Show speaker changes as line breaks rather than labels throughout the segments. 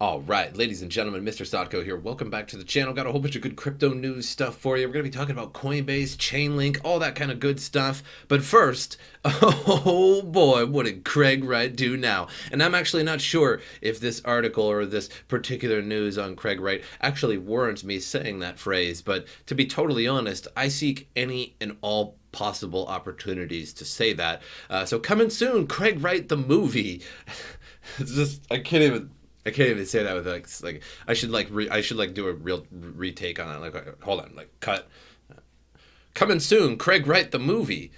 All right, ladies and gentlemen, MrSotko here. Welcome back to the channel. Got a whole bunch of good crypto news stuff for you. We're going to be talking about Coinbase, Chainlink, all that kind of good stuff. But first, oh boy, what did Craig Wright do now? And I'm actually not sure if this article or this particular news on Craig Wright actually warrants me saying that phrase. But to be totally honest, I seek any and all possible opportunities to say that. So coming soon, Craig Wright the movie. It's just, I can't even say that with like I should do a real retake on it. Like hold on, like cut. Coming soon, Craig Wright the movie.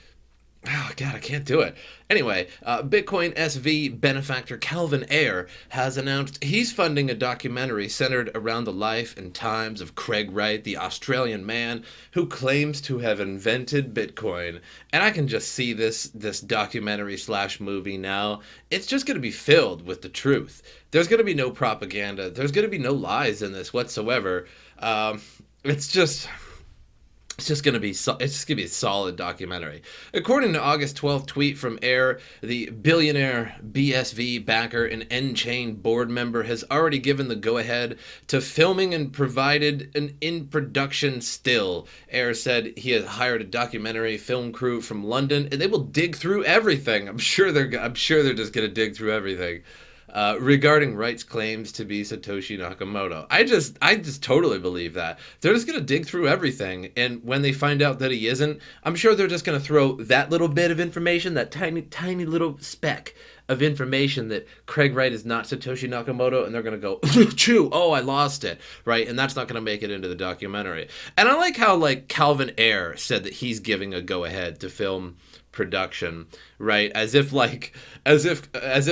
Oh God, I can't do it. Anyway, Bitcoin SV benefactor Calvin Ayre has announced he's funding a documentary centered around the life and times of Craig Wright, the Australian man who claims to have invented Bitcoin. And I can just see this documentary slash movie now. It's just going to be filled with the truth. There's going to be no propaganda. There's going to be no lies in this whatsoever. It's just. It's just gonna be a solid documentary. According to August 12th tweet from Ayre, the billionaire BSV backer and N-Chain board member has already given the go-ahead to filming and provided an in-production still. Ayre said he has hired a documentary film crew from London, and they will dig through everything. I'm sure they're just gonna dig through everything. Regarding Wright's claims to be Satoshi Nakamoto. I just totally believe that. They're just going to dig through everything, and when they find out that he isn't, I'm sure they're just going to throw that little bit of information, that tiny little speck of information that Craig Wright is not Satoshi Nakamoto, and they're going to go, chew, oh, I lost it, right? And that's not going to make it into the documentary. And I like how, like, Calvin Ayre said that he's giving a go-ahead to film production, right? As if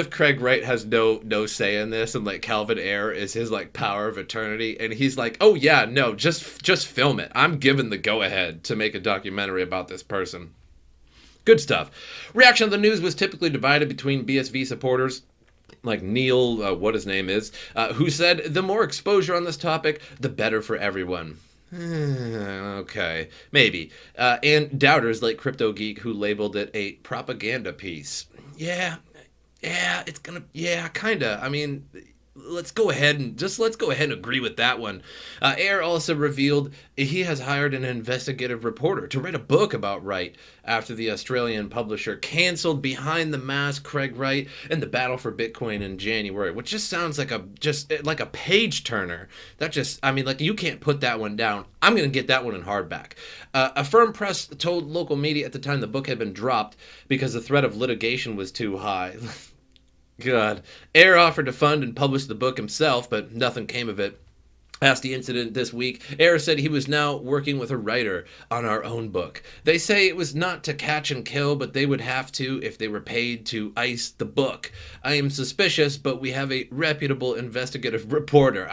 Craig Wright has no say in this, and like Calvin Ayre is his like power of attorney, and he's like, oh yeah, no, just film it. I'm given the go ahead to make a documentary about this person. Good stuff. Reaction to the news was typically divided between BSV supporters like Neil, what his name is, who said the more exposure on this topic, the better for everyone. Okay, maybe. And doubters like Crypto Geek, who labeled it a propaganda piece. Yeah, kinda. I mean, let's go ahead and agree with that one. Ayre also revealed he has hired an investigative reporter to write a book about Wright after the Australian publisher canceled Behind the Mask Craig Wright and the Battle for Bitcoin in January, which just sounds like a page turner. Like you can't put that one down. I'm going to get that one in hardback. A firm press told local media at the time the book had been dropped because the threat of litigation was too high. God. Ayre offered to fund and publish the book himself, but nothing came of it. Past the incident this week, Ayre said he was now working with a writer on our own book. They say it was not to catch and kill, but they would have to if they were paid to ice the book. I am suspicious, but we have a reputable investigative reporter.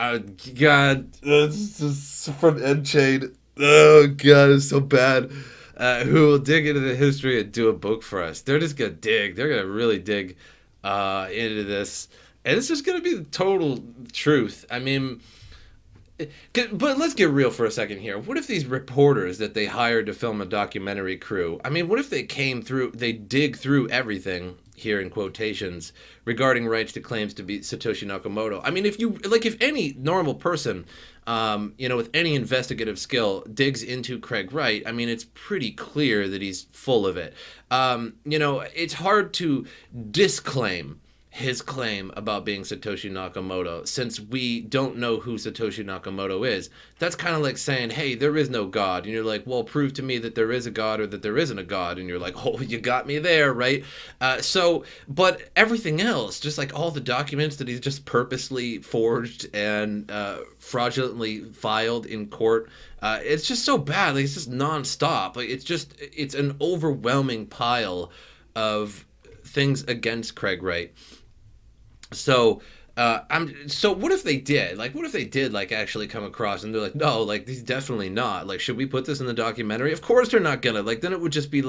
God, this is from N-Chain. Oh, God, it's so bad. Who will dig into the history and do a book for us. They're just going to dig. They're going to really dig into this, and it's just gonna be the total truth. I mean, but let's get real for a second here. What if these reporters that they hired to film a documentary crew, I mean, what if they dig through everything, here in quotations, regarding Wright's claims to be Satoshi Nakamoto? I mean, if any normal person, with any investigative skill digs into Craig Wright, I mean, it's pretty clear that he's full of it. It's hard to disclaim his claim about being Satoshi Nakamoto, since we don't know who Satoshi Nakamoto is. That's kind of like saying, hey, there is no God. And you're like, well, prove to me that there is a God or that there isn't a God. And you're like, oh, you got me there, right? But everything else, just like all the documents that he's just purposely forged and fraudulently filed in court, it's just so bad. Like, it's just nonstop. Like, it's an overwhelming pile of things against Craig Wright. So what if they did? Like, what if they did, like, actually come across and they're like, no, like, he's definitely not. Like, should we put this in the documentary? Of course they're not gonna. Like, then it would just be,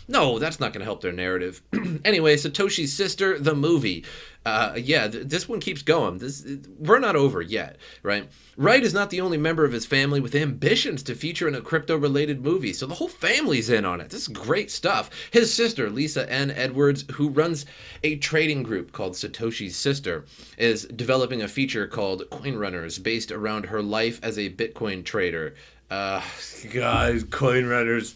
no, that's not gonna help their narrative. Anyway, Satoshi's Sister, the movie. Yeah, this one keeps going. We're not over yet, right? Wright is not the only member of his family with ambitions to feature in a crypto-related movie, so the whole family's in on it. This is great stuff. His sister, Lisa N. Edwards, who runs a trading group called Satoshi's Sister, is developing a feature called Coin Runners, based around her life as a Bitcoin trader. Guys, Coin Runners.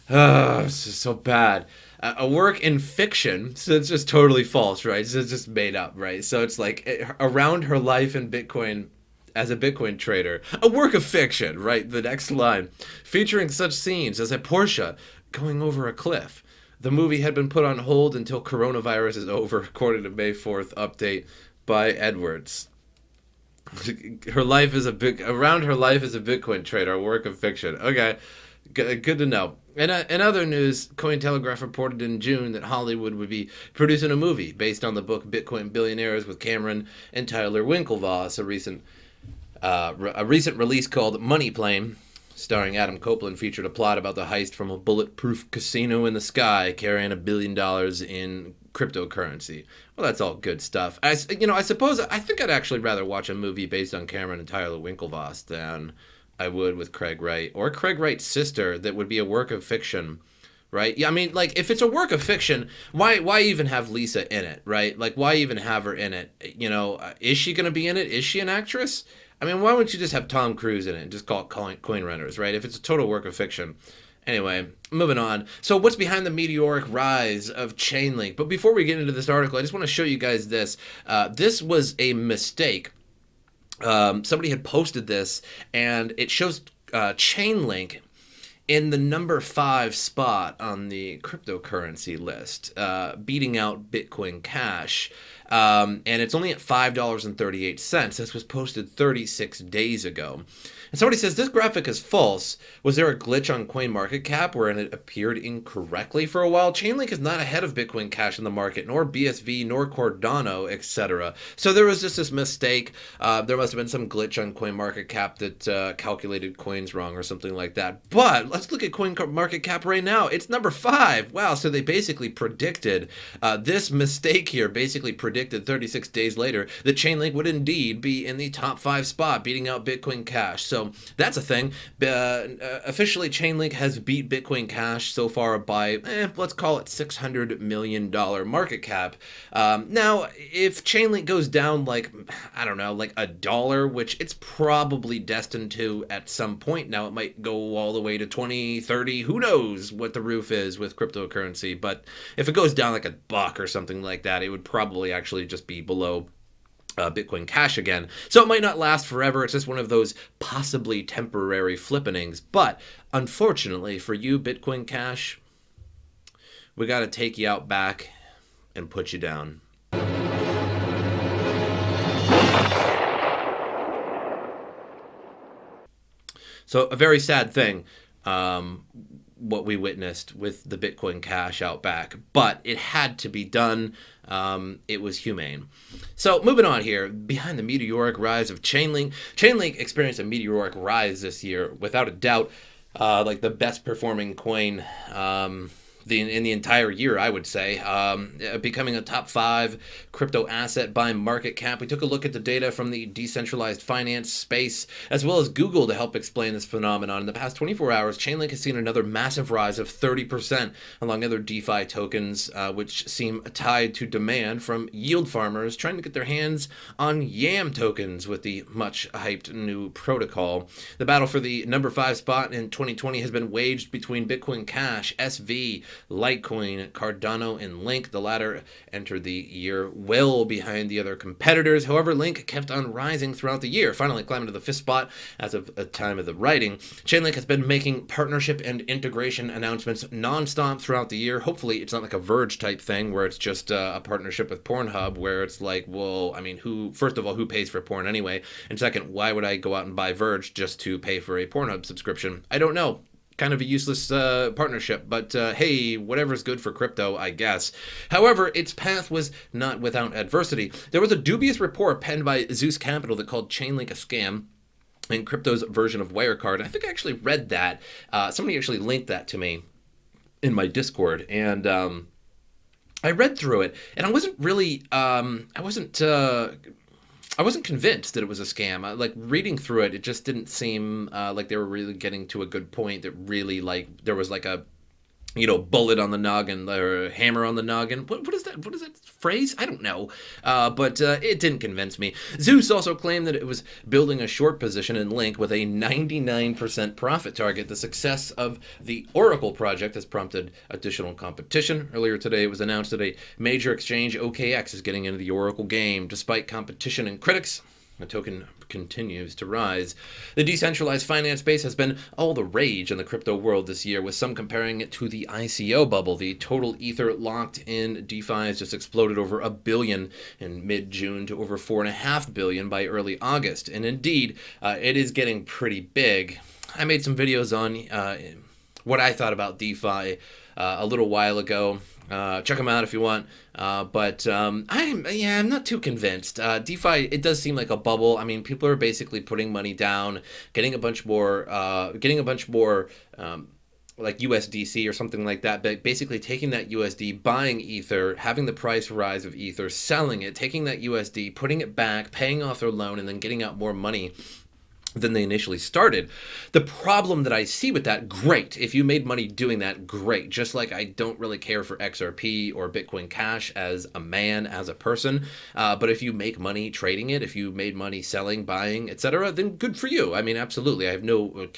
This is so bad. A work in fiction, so it's just totally false, right? So it's just made up, right? So it's like around her life in Bitcoin as a Bitcoin trader. A work of fiction, right? The next line. Featuring such scenes as a Porsche going over a cliff. The movie had been put on hold until coronavirus is over, according to May 4th update by Edwards. Her life is around her life as a Bitcoin trader, a work of fiction. Okay, good to know. In other news, Cointelegraph reported in June that Hollywood would be producing a movie based on the book Bitcoin Billionaires with Cameron and Tyler Winklevoss, a recent release called Money Plane, starring Adam Copeland, featured a plot about the heist from a bulletproof casino in the sky carrying $1 billion in cryptocurrency. Well, that's all good stuff. I suppose I think I'd actually rather watch a movie based on Cameron and Tyler Winklevoss than I would with Craig Wright or Craig Wright's sister. That would be a work of fiction, right? Yeah, I mean, like, if it's a work of fiction, why even have Lisa in it, right? Like, why even have her in it? Is she going to be in it? Is she an actress? I mean, why wouldn't you just have Tom Cruise in it and just call it Coin Runners, right? If it's a total work of fiction. Anyway, moving on. So what's behind the meteoric rise of Chainlink? But before we get into this article, I just want to show you guys this. This was a mistake. Somebody had posted this, and it shows Chainlink in the number 5 spot on the cryptocurrency list, beating out Bitcoin Cash. And it's only at $5.38. This was posted 36 days ago. And somebody says, this graphic is false. Was there a glitch on CoinMarketCap wherein it appeared incorrectly for a while? Chainlink is not ahead of Bitcoin Cash in the market, nor BSV, nor Cardano, etc. So there was just this mistake. There must have been some glitch on CoinMarketCap that calculated coins wrong or something like that. But let's look at CoinMarketCap right now. It's number 5. Wow, so they basically predicted this mistake here, basically predicted 36 days later that Chainlink would indeed be in the top 5 spot, beating out Bitcoin Cash. So that's a thing. Officially, Chainlink has beat Bitcoin Cash so far by, let's call it $600 million market cap. Now, if Chainlink goes down like $1, which it's probably destined to at some point. Now, it might go all the way to 20, 30. Who knows what the roof is with cryptocurrency. But if it goes down like $1 or something like that, it would probably actually just be below Bitcoin Cash again. So it might not last forever. It's just one of those possibly temporary flippenings. But unfortunately for you, Bitcoin Cash, we got to take you out back and put you down. So a very sad thing, what we witnessed with the Bitcoin Cash out back, but it had to be done. It was humane. So moving on here, behind the meteoric rise of Chainlink. Chainlink experienced a meteoric rise this year, without a doubt, like the best performing coin in the entire year, I would say, becoming a top 5 crypto asset by market cap. We took a look at the data from the decentralized finance space, as well as Google, to help explain this phenomenon. In the past 24 hours, Chainlink has seen another massive rise of 30%, along other DeFi tokens, which seem tied to demand from yield farmers trying to get their hands on YAM tokens with the much hyped new protocol. The battle for the number 5 spot in 2020 has been waged between Bitcoin Cash, SV, Litecoin, Cardano, and Link. The latter entered the year well behind the other competitors. However, Link kept on rising throughout the year, finally climbing to the 5th spot as of the time of the writing. Chainlink has been making partnership and integration announcements nonstop throughout the year. Hopefully, it's not like a Verge type thing where it's just a partnership with Pornhub, where it's like, well, I mean, first of all, who pays for porn anyway? And second, why would I go out and buy Verge just to pay for a Pornhub subscription? I don't know. Kind of a useless partnership, but hey, whatever's good for crypto, I guess. However, its path was not without adversity. There was a dubious report penned by Zeus Capital that called Chainlink a scam and crypto's version of Wirecard. I think I actually read that. Somebody actually linked that to me in my Discord, and I read through it, and I wasn't really, I wasn't convinced that it was a scam. Like reading through it, it just didn't seem like they were really getting to a good point. That really like there was like a bullet on the noggin or hammer on the noggin. What is that? What is that phrase? I don't know. But it didn't convince me. Zeus also claimed that it was building a short position in Link with a 99% profit target. The success of the Oracle project has prompted additional competition. Earlier today, it was announced that a major exchange, OKX, is getting into the Oracle game. Despite competition and critics, the token continues to rise. The decentralized finance space has been all the rage in the crypto world this year, with some comparing it to the ICO bubble. The total Ether locked in DeFi has just exploded over $1 billion in mid-June to over $4.5 billion by early August. And indeed, it is getting pretty big. I made some videos on what I thought about DeFi a little while ago. Check them out if you want. But I'm not too convinced. DeFi, it does seem like a bubble. I mean, people are basically putting money down, getting a bunch more, like USDC or something like that, but basically taking that USD, buying Ether, having the price rise of Ether, selling it, taking that USD, putting it back, paying off their loan, and then getting out more money than they initially started. The problem that I see with that, great. If you made money doing that, great. Just like I don't really care for XRP or Bitcoin Cash as a man, as a person. But if you make money trading it, if you made money selling, buying, etc., then good for you. I mean, absolutely. I have no,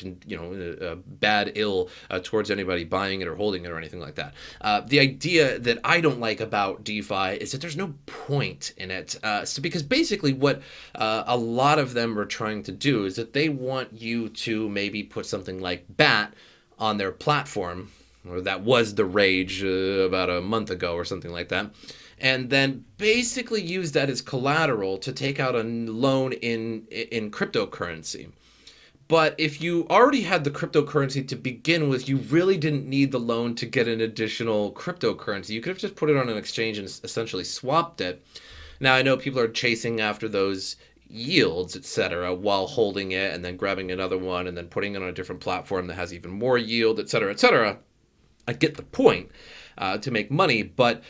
bad ill towards anybody buying it or holding it or anything like that. The idea that I don't like about DeFi is that there's no point in it. Because basically what a lot of them are trying to do is that they want you to maybe put something like BAT on their platform, or that was the rage about a month ago or something like that, and then basically use that as collateral to take out a loan in cryptocurrency. But if you already had the cryptocurrency to begin with, you really didn't need the loan to get an additional cryptocurrency. You could have just put it on an exchange and essentially swapped it. Now, I know people are chasing after those yields, etc., while holding it and then grabbing another one and then putting it on a different platform that has even more yield, etc., etc. I get the point to make money, but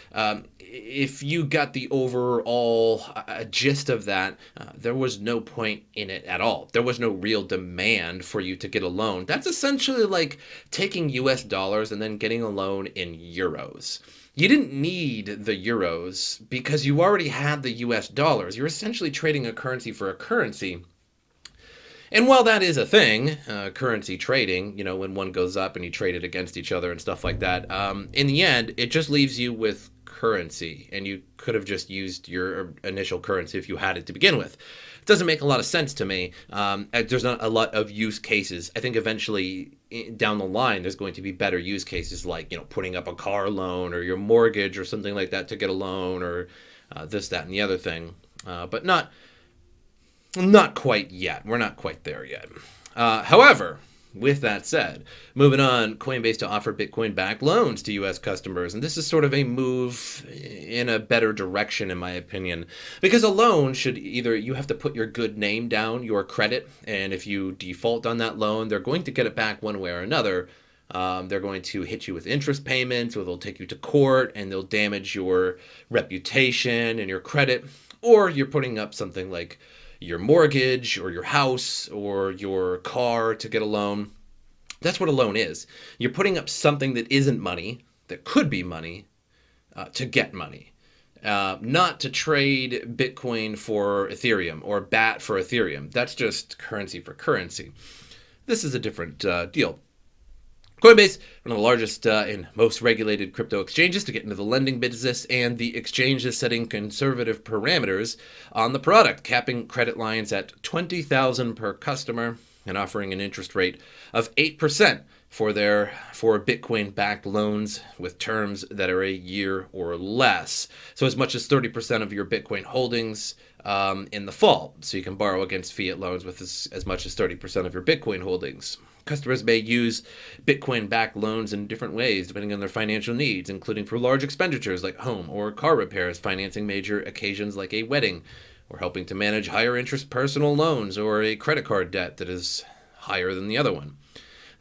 if you got the overall gist of that, there was no point in it at all. There was no real demand for you to get a loan. That's essentially like taking US dollars and then getting a loan in euros. You didn't need the euros because you already had the US dollars. You're essentially trading a currency for a currency. And while that is a thing, currency trading, when one goes up and you trade it against each other and stuff like that, in the end, it just leaves you with currency, and you could have just used your initial currency if you had it to begin with. It doesn't make a lot of sense to me. There's not a lot of use cases. I think eventually down the line there's going to be better use cases, like putting up a car loan or your mortgage or something like that to get a loan, or this, that, and the other thing, but not quite yet. We're not quite there yet. However, with that said, moving on, Coinbase to offer Bitcoin-backed loans to U.S. customers. And this is sort of a move in a better direction, in my opinion. Because a loan should either, you have to put your good name down, your credit, and if you default on that loan, they're going to get it back one way or another. They're going to hit you with interest payments, or they'll take you to court, and they'll damage your reputation and your credit. Or you're putting up something like your mortgage or your house or your car to get a loan. That's what a loan is. You're putting up something that isn't money, that could be money, to get money. Not to trade Bitcoin for Ethereum or BAT for Ethereum. That's just currency for currency. This is a different deal. Coinbase, one of the largest and most regulated crypto exchanges to get into the lending business, and the exchange is setting conservative parameters on the product, capping credit lines at $20,000 per customer and offering an interest rate of 8% for Bitcoin-backed loans with terms that are a year or less. So as much as 30% of your Bitcoin holdings in the fall. So you can borrow against fiat loans with as much as 30% of your Bitcoin holdings. Customers may use Bitcoin-backed loans in different ways depending on their financial needs, including for large expenditures like home or car repairs, financing major occasions like a wedding, or helping to manage higher interest personal loans or a credit card debt that is higher than the other one.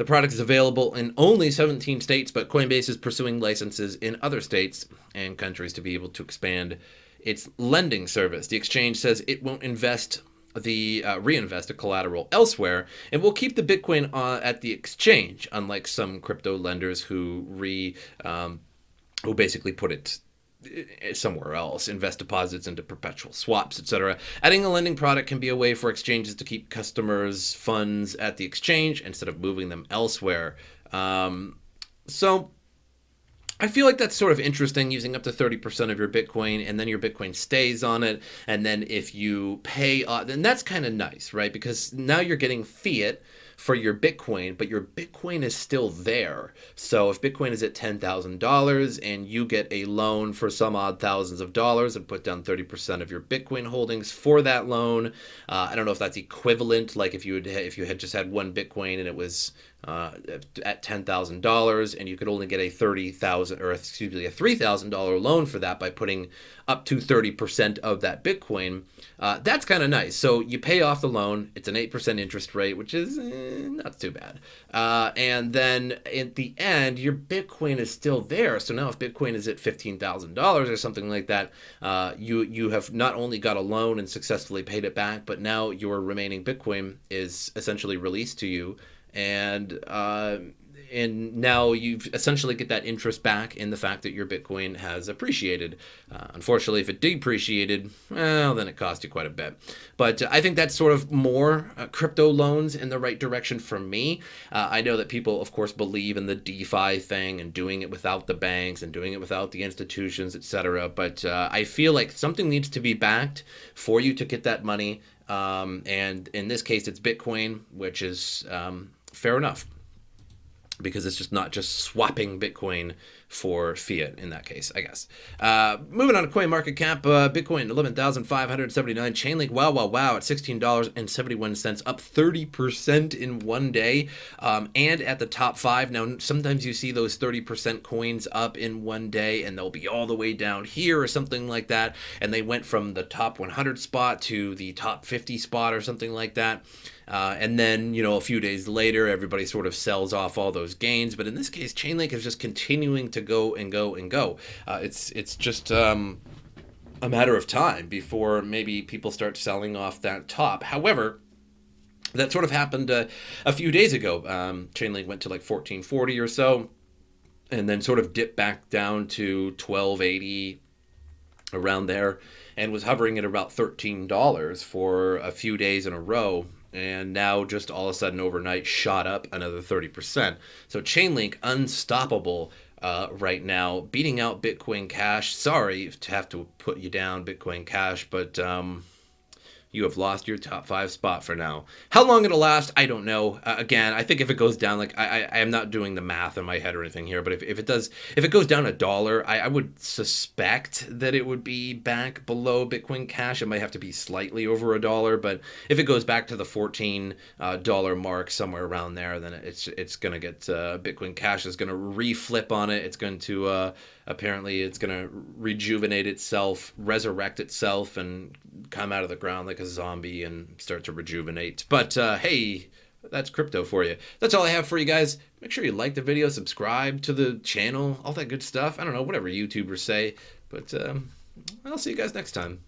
The product is available in only 17 states, but Coinbase is pursuing licenses in other states and countries to be able to expand its lending service. The exchange says it won't reinvest the collateral elsewhere, and will keep the Bitcoin at the exchange, unlike some crypto lenders who basically put it somewhere else, invest deposits into perpetual swaps, etc. Adding a lending product can be a way for exchanges to keep customers' funds at the exchange instead of moving them elsewhere. So I feel like that's sort of interesting, using up to 30% of your Bitcoin, and then your Bitcoin stays on it. And then if you pay, then that's kind of nice, right? Because now you're getting fiat for your Bitcoin, but your Bitcoin is still there. So if Bitcoin is at $10,000 and you get a loan for some odd thousands of dollars and put down 30% of your Bitcoin holdings for that loan, I don't know if that's equivalent. Like if you had just had one Bitcoin and it was at $10,000 and you could only get a $3,000 loan for that by putting up to 30% of that Bitcoin. That's kind of nice. So you pay off the loan. It's an 8% interest rate, which is not too bad. And then at the end, your Bitcoin is still there. So now if Bitcoin is at $15,000 or something like that, you have not only got a loan and successfully paid it back, but now your remaining Bitcoin is essentially released to you. And now you essentially get that interest back in the fact that your Bitcoin has appreciated. Unfortunately, if it depreciated, well, then it cost you quite a bit. But I think that's sort of more crypto loans in the right direction for me. I know that people, of course, believe in the DeFi thing and doing it without the banks and doing it without the institutions, etc. But I feel like something needs to be backed for you to get that money. And in this case, it's Bitcoin, which is fair enough, because it's just not just swapping Bitcoin for fiat in that case, I guess. Moving on to CoinMarketCap, Bitcoin 11,579. Chainlink, wow, at $16.71, up 30% in one day, and at the top 5. Now, sometimes you see those 30% coins up in one day, and they'll be all the way down here or something like that, and they went from the top 100 spot to the top 50 spot or something like that. And then, a few days later, everybody sort of sells off all those gains. But in this case, Chainlink is just continuing to go and go and go. It's just a matter of time before maybe people start selling off that top. However, that sort of happened a few days ago. Chainlink went to like 1440 or so, and then sort of dipped back down to 1280, around there, and was hovering at about $13 for a few days in a row. And now just all of a sudden overnight shot up another 30%. So Chainlink unstoppable right now, beating out Bitcoin Cash. Sorry to have to put you down, Bitcoin Cash, but you have lost your top 5 spot for now. How long it'll last, I don't know. Again, I think if it goes down, like I am not doing the math in my head or anything here, but if it goes down $1, I would suspect that it would be back below Bitcoin Cash. It might have to be slightly over $1, but if it goes back to the $14 mark, somewhere around there, then it's gonna get Bitcoin Cash is gonna reflip on it. It's going to apparently it's gonna rejuvenate itself, resurrect itself, and come out of the ground like a zombie and start to rejuvenate. But hey, that's crypto for you. That's all I have for you guys. Make sure you like the video, subscribe to the channel, all that good stuff. I don't know, whatever YouTubers say. But I'll see you guys next time.